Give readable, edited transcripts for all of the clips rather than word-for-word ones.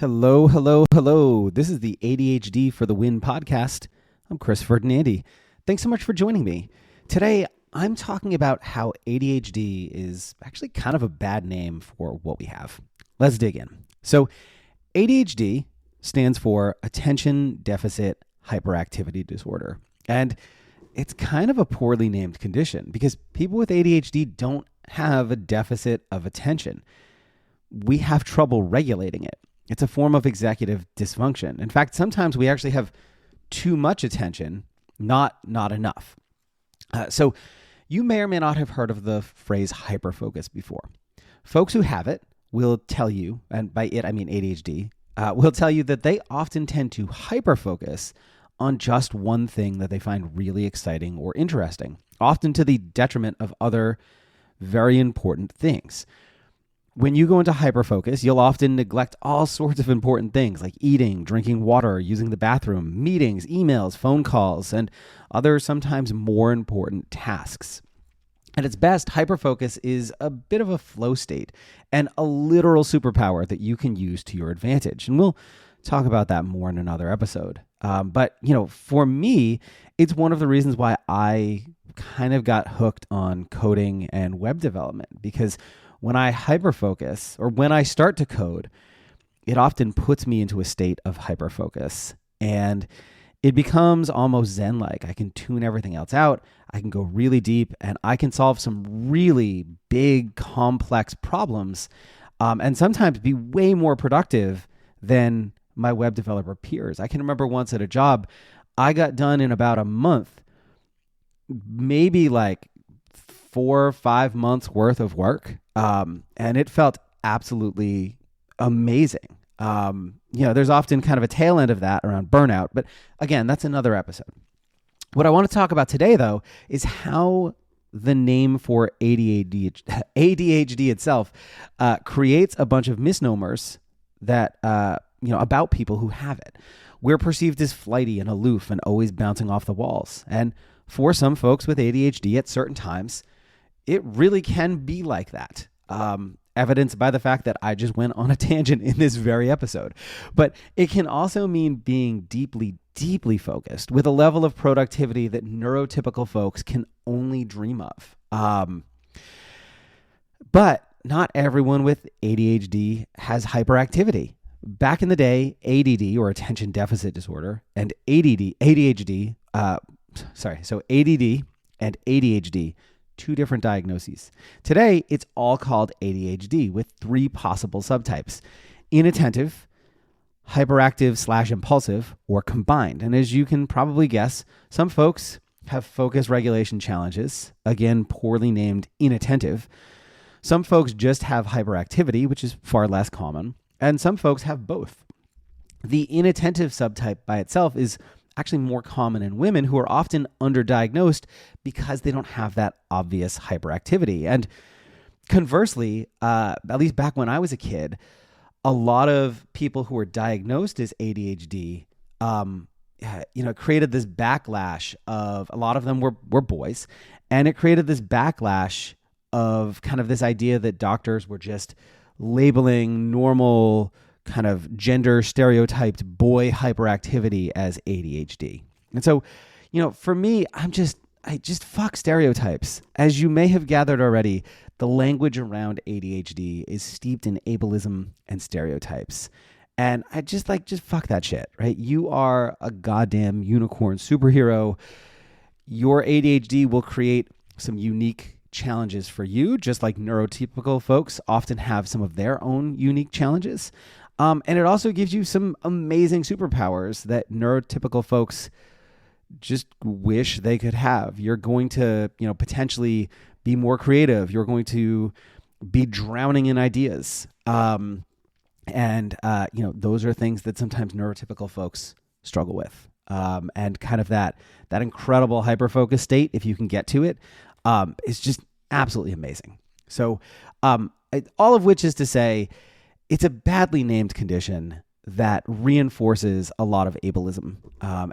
Hello, hello, hello. This is the ADHD for the Win podcast. I'm Chris Ferdinandi. Thanks so much for joining me. Today, I'm talking about how ADHD is actually kind of a bad name for what we have. Let's dig in. So, ADHD stands for Attention Deficit Hyperactivity Disorder. And it's kind of a poorly named condition because people with ADHD don't have a deficit of attention. We have trouble regulating it. It's a form of executive dysfunction. In fact, sometimes we actually have too much attention, not enough. So you may or may not have heard of the phrase hyperfocus before. Folks who have it will tell you, and by it I mean ADHD, will tell you that they often tend to hyperfocus on just one thing that they find really exciting or interesting, often to the detriment of other very important things. When you go into hyperfocus, you'll often neglect all sorts of important things like eating, drinking water, using the bathroom, meetings, emails, phone calls, and other sometimes more important tasks. At its best, hyperfocus is a bit of a flow state and a literal superpower that you can use to your advantage. And we'll talk about that more in another episode. But for me, it's one of the reasons why I kind of got hooked on coding and web development, because when I hyperfocus or when I start to code, it often puts me into a state of hyperfocus and it becomes almost Zen-like. I can tune everything else out. I can go really deep and I can solve some really big, complex problems and sometimes be way more productive than my web developer peers. I can remember once at a job, I got done in about a month, maybe like 4 or 5 months worth of work. And it felt absolutely amazing. There's often kind of a tail end of that around burnout, but again, that's another episode. What I want to talk about today, though, is how the name for ADHD itself creates a bunch of misnomers that about people who have it. We're perceived as flighty and aloof and always bouncing off the walls. And for some folks with ADHD at certain times, it really can be like that. Evidenced by the fact that I just went on a tangent in this very episode. But it can also mean being deeply, deeply focused with a level of productivity that neurotypical folks can only dream of. But not everyone with ADHD has hyperactivity. Back in the day, ADD or attention deficit disorder and ADD and ADHD, two different diagnoses. Today, it's all called ADHD with 3 possible subtypes: inattentive, hyperactive / impulsive, or combined. And as you can probably guess, some folks have focus regulation challenges, again, poorly named inattentive. Some folks just have hyperactivity, which is far less common. And some folks have both. The inattentive subtype by itself is actually more common in women who are often underdiagnosed because they don't have that obvious hyperactivity. And conversely, at least back when I was a kid, a lot of people who were diagnosed as ADHD, created this backlash of, a lot of them were boys, and it created this backlash of kind of this idea that doctors were just labeling normal kind of gender stereotyped boy hyperactivity as ADHD. And so, for me, I just fuck stereotypes. As you may have gathered already, the language around ADHD is steeped in ableism and stereotypes. And I just fuck that shit, right? You are a goddamn unicorn superhero. Your ADHD will create some unique challenges for you, just like neurotypical folks often have some of their own unique challenges. And it also gives you some amazing superpowers that neurotypical folks just wish they could have. You're going to, potentially be more creative. You're going to be drowning in ideas. Those are things that sometimes neurotypical folks struggle with. And kind of that incredible hyperfocus state, if you can get to it, is just absolutely amazing. So all of which is to say, it's a badly named condition that reinforces a lot of ableism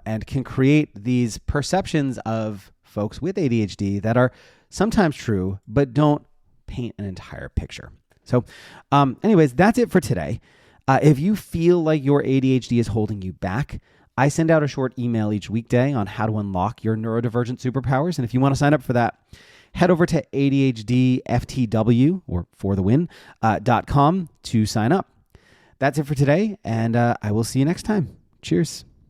and can create these perceptions of folks with ADHD that are sometimes true, but don't paint an entire picture. So anyways, that's it for today. If you feel like your ADHD is holding you back, I send out a short email each weekday on how to unlock your neurodivergent superpowers. And if you want to sign up for that, head over to ADHDFTW or for the win.com to sign up. That's it for today, and I will see you next time. Cheers.